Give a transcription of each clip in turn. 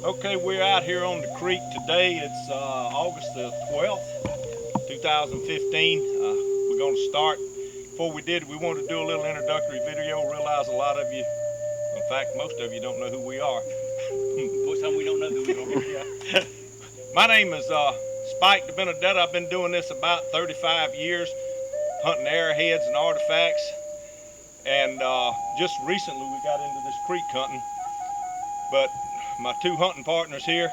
Okay, we're out here on the creek today. It's August the 12th, 2015. We're going to start. Before we did, we wanted to do a little introductory video. Realize a lot of you, in fact, most of you don't know who we are. Most time we don't know who we are. Yeah. My name is Spike DeBenedetta. I've been doing this about 35 years, hunting arrowheads and artifacts. And just recently we got into this creek hunting. But my two hunting partners here,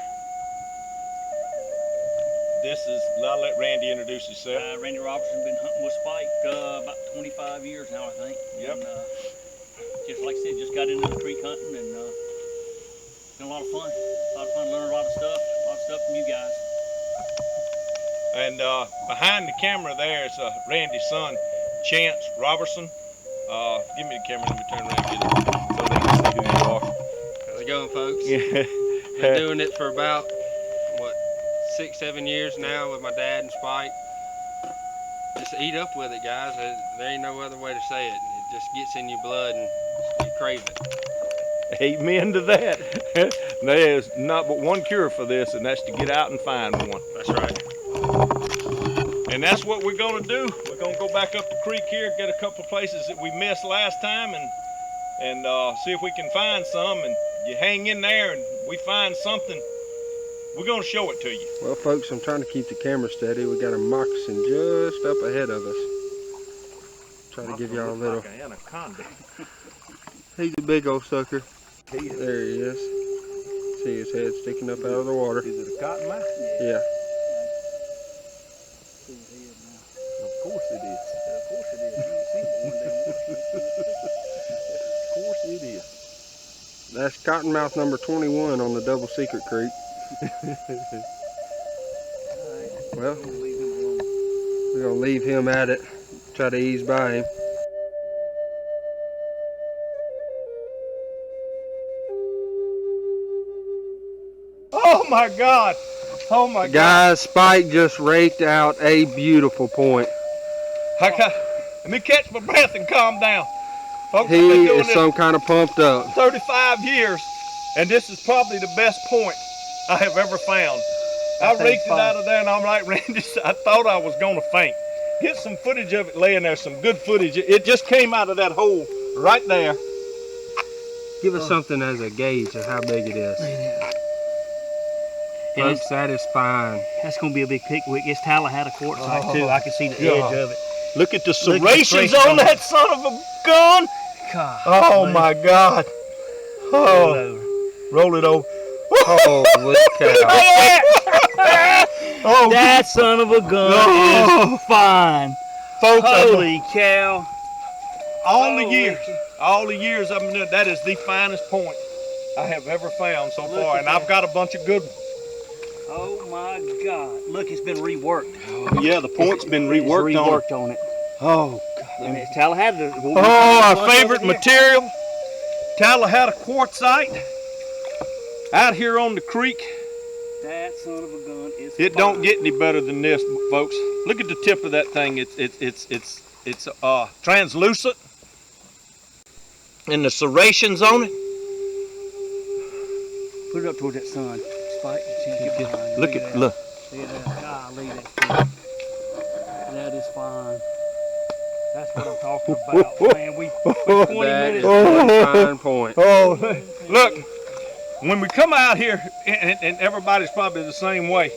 I'll let Randy introduce himself. Randy Robertson, been hunting with Spike about 25 years now, I think. Yep. And, just like I said, just got into the creek hunting and it's been a lot of fun. Learning a lot of stuff from you guys. And behind the camera there is Randy's son, Chance Robertson. Give me the camera, let me turn around and get it so they can see who you are. How's it going, folks? Yeah. Been doing it for about, what, 6-7 years now with my dad and Spike. Just eat up with it, guys. There ain't no other way to say it. It just gets in your blood and you crave it. Amen to that. There is not but one cure for this, and that's to get out and find one. That's right. And that's what we're going to do. We're going to go back up the creek here, get a couple places that we missed last time, and see if we can find some. And you hang in there and we find something, we're going to show it to you. Well, folks, I'm trying to keep the camera steady. We got a moccasin just up ahead of us. Try to give y'all a little. Like an anaconda. He's a big old sucker. There he is. See his head sticking up out of the water. Is it a cottonmouth? Yeah. Of course it is. Of course it is. You ain't seen it one day. Of course it is. That's cottonmouth number 21 on the Double Secret Creek. Well, we're going to leave him at it. Try to ease by him. Oh my God! Oh my God! Guys, Spike just raked out a beautiful point. Let me catch my breath and calm down. Folks, He I've been doing is this some kind of pumped up. 35 years, and this is probably the best point I have ever found. I raked it out of there, and I'm like Randy said, I thought I was going to faint. Get some footage of it laying there, some good footage. It just came out of that hole right there. Give us something as a gauge of how big it is. Folks, that is fine. That's going to be a big pickwick. It's Tallahassee quartzite too. I can see the edge of it. Look at the serrations on that son of a gun. God, Oh man. my God. Oh, roll it over. Holy cow. Oh, That son of a gun Oh. is fine. folks, Holy cow. all the years I've been doing, that is the finest point I have ever found so Look far, at and I've that. got a bunch of good ones. Oh my God. Look, it's been reworked. Yeah, the point's been reworked on. on it. Oh, And it's Tallahassee. oh, our favorite material, Tallahassee quartzite, out here on the creek. That son of a gun is It fine. don't get any better than this, folks. Look at the tip of that thing. It's translucent, and the serrations on it. Put it up towards that sun. Spike. Look at look. See that? Golly, that's good. That is fine. That's what I'm talking about, man. We 20 That minutes. is one fine point. Oh, look. When we come out here, and everybody's probably the same way,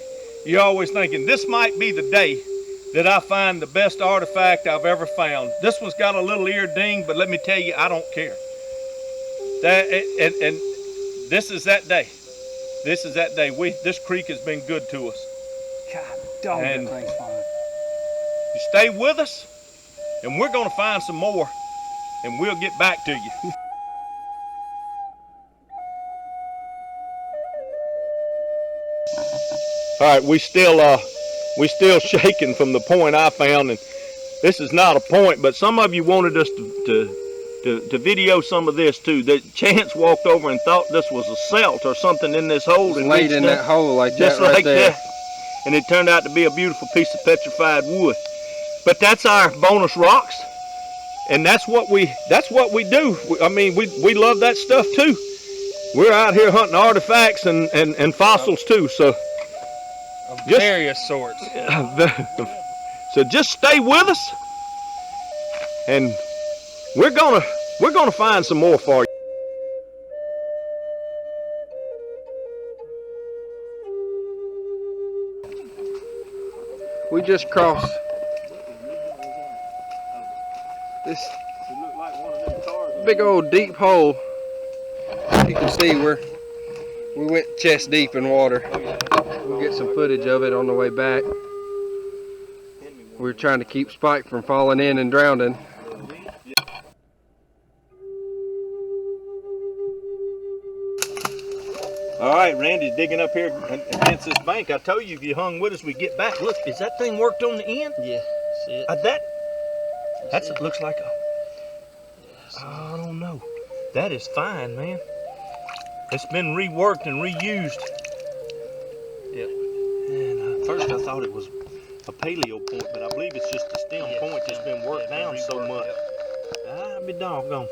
you're always thinking, this might be the day that I find the best artifact I've ever found. This one's got a little ear ding, but let me tell you, I don't care. And this is that day. This is that day. This creek has been good to us. God, dog, that And- thing's fine. You stay with us, and we're going to find some more, and we'll get back to you. All right, we still shaking from the point I found, and this is not a point, but some of you wanted us to video some of this too. That Chance walked over and thought this was a celt or something in this hole, and Laid in that hole like just that right like there. that, and it turned out to be a beautiful piece of petrified wood. But that's our bonus rocks, and that's what we do. I mean, we love that stuff too. we're out here hunting artifacts and fossils too. So Of Just- various sorts. so just stay with us, and we're gonna find some more for you. We just crossed this big old deep hole. You can see we went chest deep in water. We'll get some footage of it on the way back. We're trying to keep Spike from falling in and drowning. All right, Randy's digging up here against this bank. I told you if you hung with us, we'd get back. Look, is that thing worked on the end? Yeah, see it? That looks like a, I don't know. That is fine, man. It's been reworked and reused. Yep. And first I thought it was a paleo point, but I believe it's just a stem point that's been worked down so much. I'll be doggone.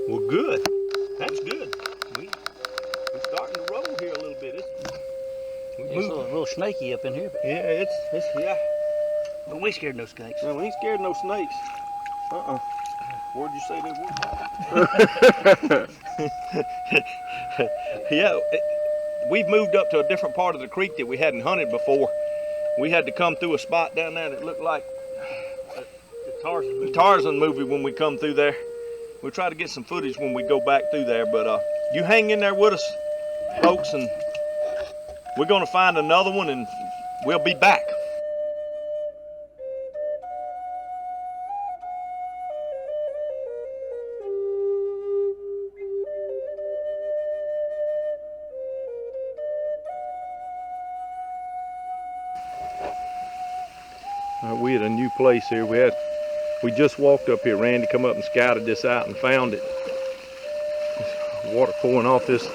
Well, good. That's good. We're starting to roll here a little bit. It's a little snaky up in here, but Yeah, it's yeah. we ain't scared of no snakes. Well, we ain't scared of no snakes. Where'd you say they were? Yeah, we've moved up to a different part of the creek that we hadn't hunted before. We had to come through a spot down there that looked like the Tarzan movie when we come through there. We'll try to get some footage when we go back through there, but you hang in there with us, folks, and we're gonna find another one and we'll be back. We at a new place here. We just walked up here. Randy come up and scouted this out and found it. Water pouring off this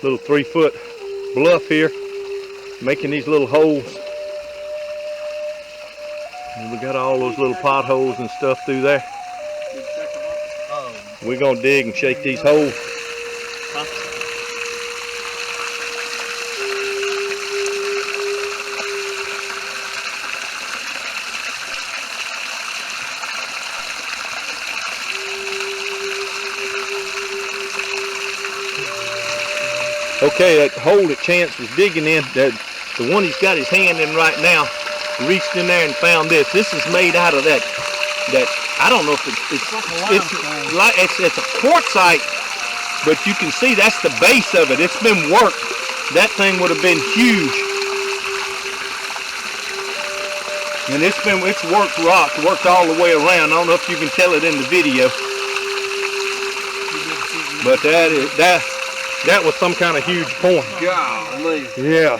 little 3-foot bluff here, making these little holes. And we got all those little potholes and stuff through there. We're gonna dig and shake these holes. Okay, that hole that Chance was digging in, the one he's got his hand in right now, reached in there and found this. This is made out of that I don't know if it's a quartzite, but you can see that's the base of it. It's been worked. That thing would have been huge. And it's worked rock, worked all the way around. I don't know if you can tell it in the video, but that was some kind of huge point. Golly. Yeah,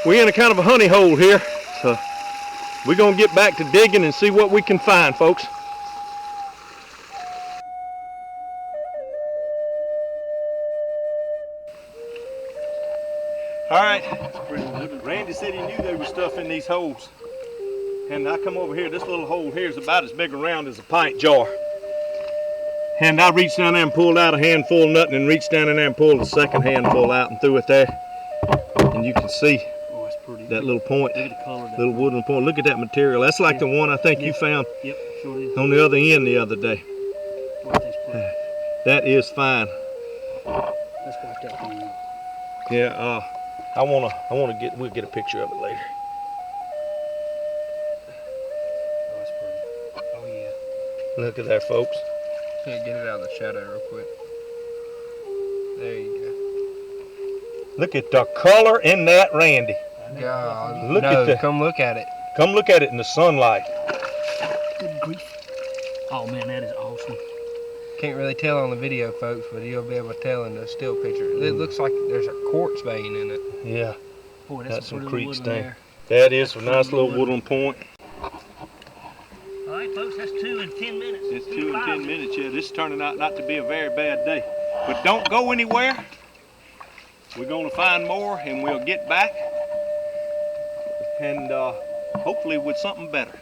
we're in a kind of a honey hole here, so we're gonna get back to digging and see what we can find, folks. All right, Randy said he knew there was stuff in these holes, and I come over here. This little hole here is about as big around as a pint jar. And I reached down there and pulled out a handful of nothing, and reached down in there and pulled a second handful out and threw it there. And you can see that little point, Look at the color of that. little wooden point. Look at that material. That's like the one I think you found Yep, sure is. on the other end the other day. Look at this place. That is fine. Let's watch that thing out. Yeah, we'll get a picture of it later. Oh, that's pretty. Oh, yeah. Look at that, folks. Can't get it out of the shadow real quick. There you Look at the color in that, Randy. go. God, Look no, at the- come look at it. Come look at it in the sunlight. Good grief. Oh, man, that is awesome. Can't really tell on the video, folks, but you'll be able to tell in the still picture. It looks like there's a quartz vein in it. Yeah, Boy, that's that's some some creek wood in stain. there. That is a nice little woodland point. All right, folks, that's 2 in 10 minutes. It's 2 and 10 minutes, yeah. This is turning out not to be a very bad day. But don't go anywhere. We're gonna find more and we'll get back. And hopefully with something better.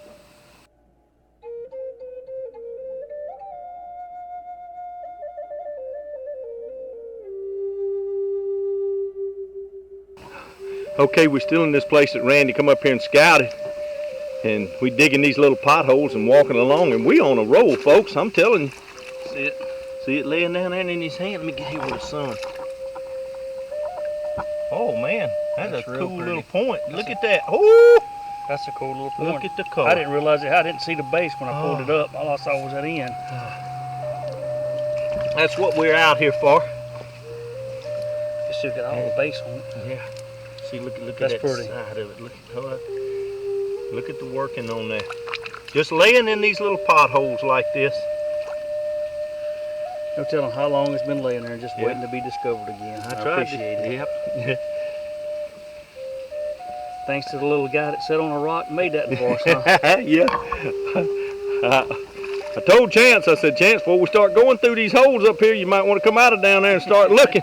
Okay, we're still in this place that Randy come up here and scouted. And we digging these little potholes and walking along, and we on a roll, folks. I'm telling you. See it? See it laying down there in his hand? Let me get here with the sun. Oh man, that's a real cool pretty. little point. Look at that. Oh, That's a cool little point. look at the color. I didn't realize it. I didn't see the base when I pulled it up. All I saw was that end. That's what we're out here for. It still got all the base on it. Yeah. See, look That's at that pretty. side of it. Look at the working on that. Just laying in these little potholes like this. No telling how long it's been laying there, just Yeah. waiting to be discovered again. I tried appreciate it. Yep. Thanks to the little guy that sat on a rock and made that for us, huh? Yeah. I told Chance, I said, Chance, before we start going through these holes up here, you might want to come out of down there and start looking.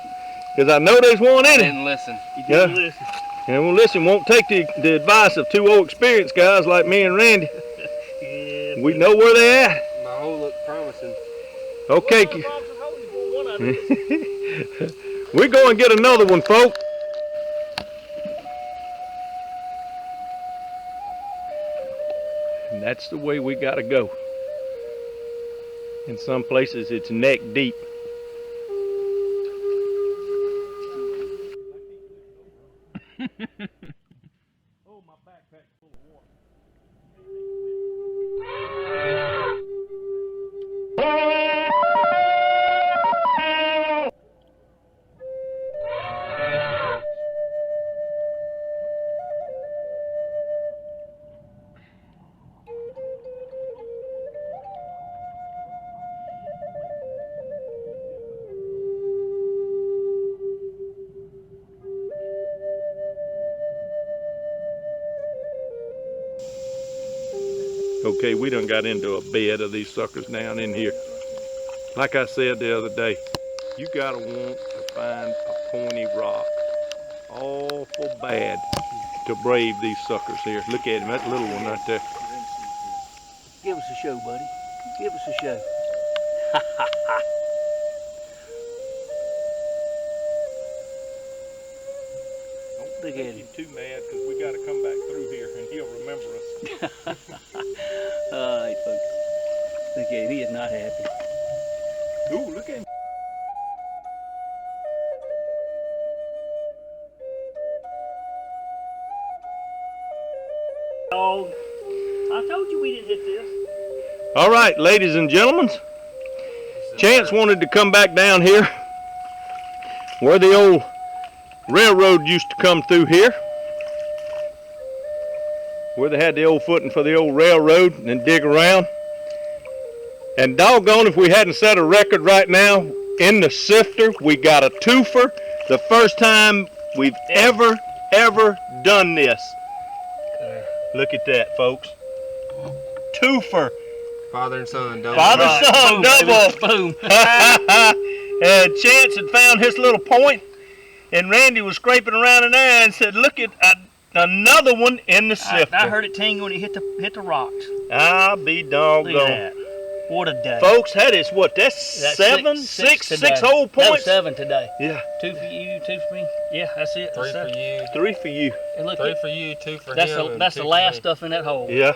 Because I know there's one in it. Didn't listen. You Yeah. didn't listen. And well, listen, won't take the advice of two old experienced guys like me and Randy. Yeah. We know where they're at. My hole looked promising. Okay. We're going to get another one, folks. And that's the way we got to go. In some places, it's neck deep. Oh, my backpack's full of water. Okay, we done got into a bed of these suckers down in here. Like I said the other day, you gotta want to find a pointy rock awful bad to brave these suckers here. Look at him, that little one right there. Give us a show, buddy. Give us a show. Don't Look at make him. him too mad, because we gotta come back through here and he'll remember us. All right, folks. Look at him. He is not happy. Ooh, look at him. Dog. I told you we didn't hit this. All right, ladies and gentlemen, Chance wanted to come back down here where the old railroad used to come through here, where they had the old footing for the old railroad, and then dig around. And doggone if we hadn't set a record right now in the sifter. We got a twofer, the first time we've ever done this. Look at that, folks. Twofer. Father and son, double. Father, Right. son, Boom, double. baby. Boom. And Chance had found his little point, and Randy was scraping around in there and said, look at another one in the sifter. I heard it ting when it hit the rocks. I'll be Look doggone. at that. What a day. Folks, that is what? That's That's seven, six six today. whole That was points? 7 today. Yeah, 2 for you, 2 for me. Yeah, that's it. Three That's for it. you, 3 for you. And look, 3 for you, 2 for that's him. the, and that's 2 the for last me. stuff in that hole. Yeah,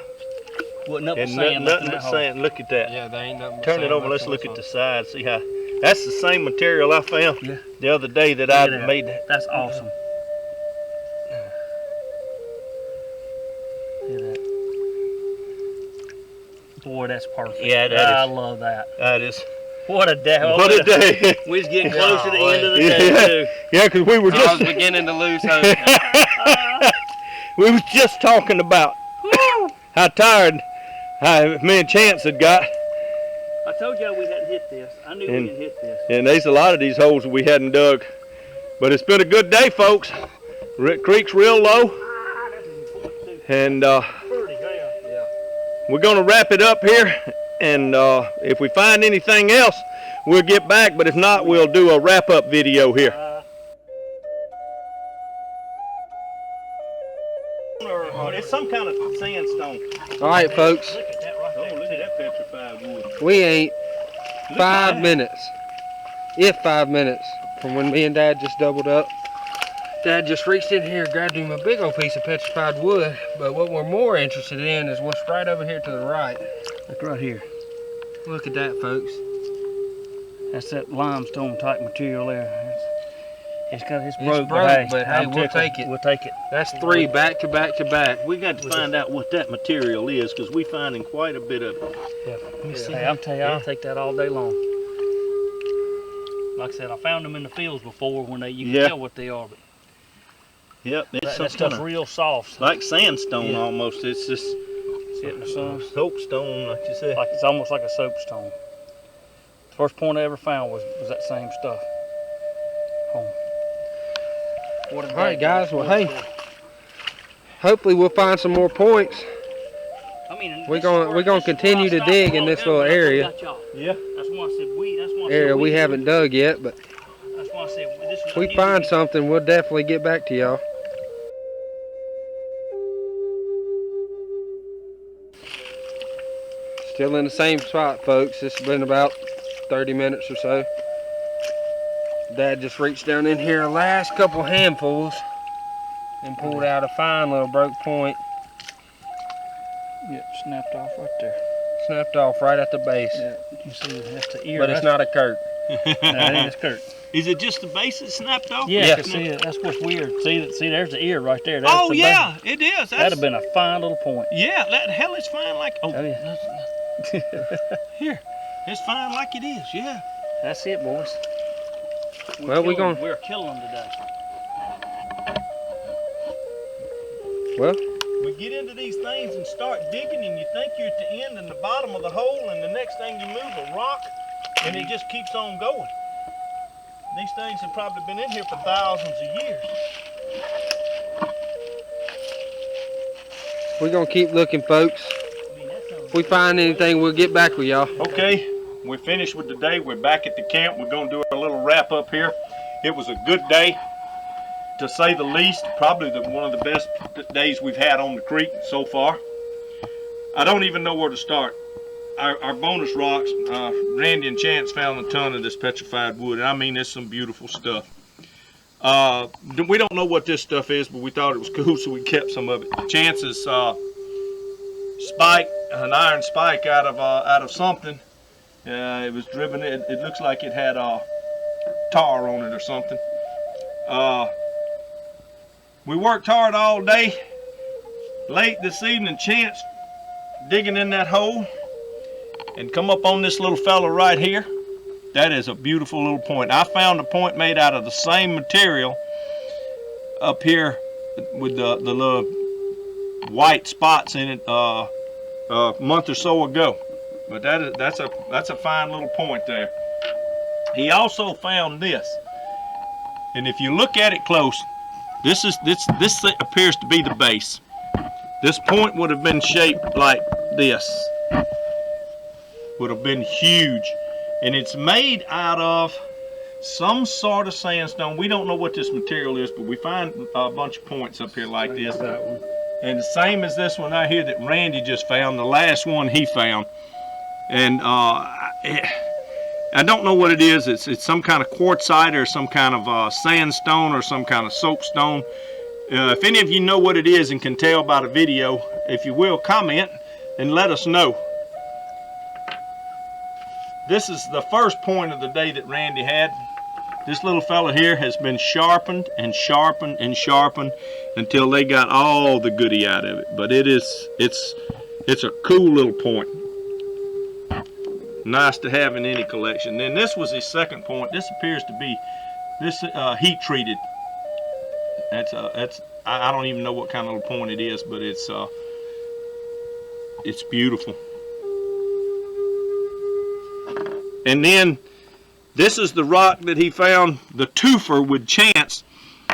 Wasn't up to and sand left nothing in that but hole. sand. Look at that. Yeah, they ain't nothing but Turn it sand over. left Let's on look this at the hole. side. See how that's the same material I found Yeah. the other day that Look I at that. made. That. That's awesome. Look at that. Boy, that's perfect. Yeah, that I is. love that. That is. What a day. What a day. We was getting close to the end of the Yeah. day, too. Yeah, because we were I was just beginning to lose hope. we was just talking about how tired me and Chance had got. I told y'all we hadn't hit this. I knew we And- didn't hit this. And there's a lot of these holes that we hadn't dug. But it's been a good day, folks. Creek's real low. And we're going to wrap it up here. And if we find anything else, we'll get back. But if not, we'll do a wrap-up video here. It's some kind of sandstone. All right, folks. Look at that right Oh, there. look at that petrified wood. We ain't Look 5 at minutes, if 5 minutes, from when me and Dad just doubled up Dad just reached in here and grabbed him a big old piece of petrified wood, but what we're more interested in is what's right over here to the right. Look right here. Look at that, folks. That's that limestone type material there. It's It's broke, broke, but hey, I'm we'll tickled. take it. We'll take it. That's 3 back to back to back. We got to find out what that material is, because we finding quite a bit of it. Yeah. Let me see. Hey, I'll tell you, I'll take that all day long. Like I said, I found them in the fields before when you can tell what they are. But Yep, it's that some stuff's kind of real soft. like sandstone almost. It's just See it in the sun? soapstone, like you said. Like it's almost like a soapstone. The first point I ever found was that same stuff. Home. All right, guys. Well, hey, hopefully we'll find some more points. I mean, We're gonna continue to dig in this little area. Yeah. That's why I said Area we haven't dug yet, but That's why I said this. if we find something, we'll definitely get back to y'all. Still in the same spot, folks. It's been about 30 minutes or so. Dad just reached down in here the last couple handfuls and pulled out a fine little broke point. Yeah, snapped off right there. Snapped off right at the base. Yeah, you see that's the ear. But it's not a Kurt. That is Kurt. Is it just the base that snapped off? Yeah, see, that's what's weird. See, there's the ear right there. That's Oh the yeah, it is. That'd have been a fine little point. Yeah, that hell is fine like. Oh, yeah. here, it's fine like it is. Yeah. That's it, boys. Well, we're killing them today. Well, we get into these things and start digging, and you think you're at the end and the bottom of the hole, and the next thing you move a rock, and it just keeps on going. These things have probably been in here for thousands of years. we're gonna keep looking, folks. If we find anything, we'll get back with y'all. Okay, we're finished with the day. We're back at the camp. We're gonna do a little wrap up here. It was a good day, to say the least. Probably one of the best days we've had on the creek so far. I don't even know where to start. Our bonus rocks, Randy and Chance found a ton of this petrified wood, and I mean, it's some beautiful stuff. We don't know what this stuff is, but we thought it was cool, so we kept some of it. Chance's spike, an iron spike out of something. It was driven. It looks like it had tar on it or something. We worked hard all day. Late this evening, Chance digging in that hole and come up on this little fella right here. That is a beautiful little point. I found a point made out of the same material up here with the little white spots in it a month or so ago. But that's a fine little point there. He also found this, and if you look at it close, this appears to be the base. This point would have been shaped like this. Would have been huge, and it's made out of some sort of sandstone. We don't know what this material is, but we find a bunch of points up here like this. And the same as this one right here that Randy just found, the last one he found. And I don't know what it is. It's some kind of quartzite or some kind of sandstone or some kind of soapstone. If any of you know what it is and can tell by the video, if you will, comment and let us know. This is the first point of the day that Randy had. This little fella here has been sharpened and sharpened and sharpened until they got all the goodie out of it. But it's a cool little point. Nice to have in any collection. Then this was his second point. This appears to be heat treated. I don't even know what kind of little point it is, but it's beautiful. And then this is the rock that he found, the twofer with Chance.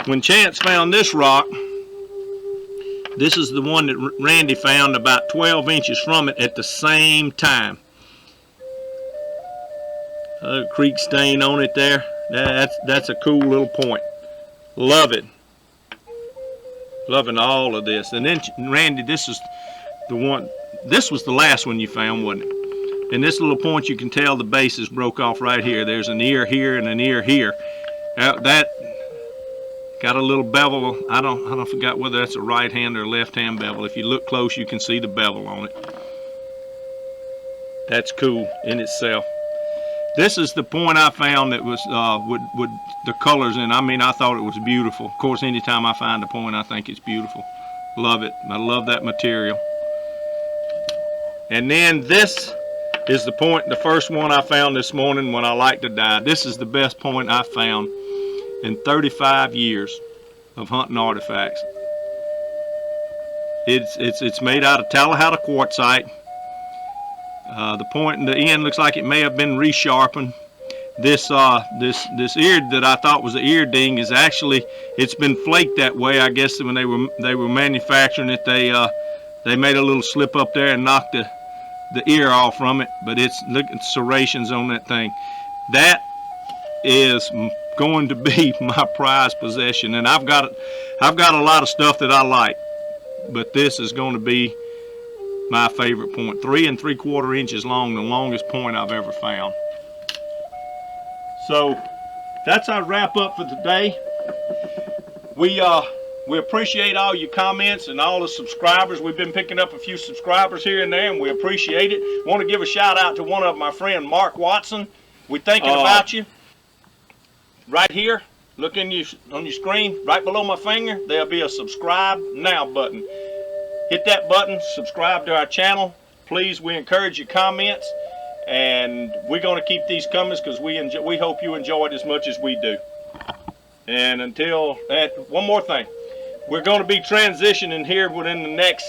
When Chance found this rock, this is the one that Randy found about 12 inches from it at the same time. Creek stain on it there. That's a cool little point. Love it. Loving all of this. And then Randy, this is the one. This was the last one you found, wasn't it? And this little point, you can tell the base is broke off right here. There's an ear here and an ear here. That Got a little bevel. I don't forget whether that's a right hand or left hand bevel. If you look close, you can see the bevel on it. That's cool in itself. This is the point I found that was with the colors in. I mean, I thought it was beautiful. Of course, anytime I find a point, I think it's beautiful. Love it. I love that material. And then this is the point, the first one I found this morning when I like to dye. This is the best point I found in 35 years of hunting artifacts. It's made out of Tallahassee quartzite. The point in the end looks like it may have been resharpened. This ear that I thought was an ear ding is actually, it's been flaked that way. I guess when they were manufacturing it, they made a little slip up there and knocked the ear off from it. But look at the serrations on that thing. That is going to be my prized possession, and I've got a lot of stuff that I like, but this is going to be my favorite point. 3 3/4 inches long, the longest point I've ever found. So that's our wrap up for today. We appreciate all your comments and all the subscribers. We've been picking up a few subscribers here and there, and we appreciate it. Want to give a shout out to one of my friend, Mark Watson. We're thinking about you. Right here, look on your screen, right below my finger, there'll be a subscribe now button. Hit that button, subscribe to our channel. Please, we encourage your comments, and we're going to keep these coming because we hope you enjoy it as much as we do. And until that, one more thing. We're going to be transitioning here within the next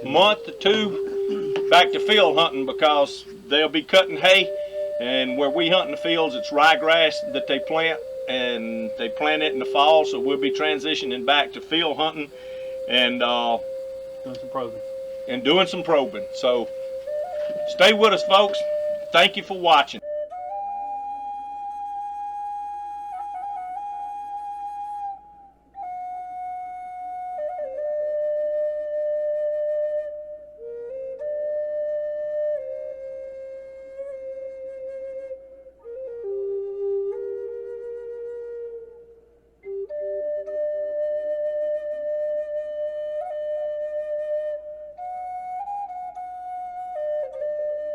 month or two back to field hunting, because they'll be cutting hay. And where we hunt in the fields, it's ryegrass that they plant, and they plant it in the fall. So we'll be transitioning back to field hunting and doing some probing. So stay with us, folks. Thank you for watching.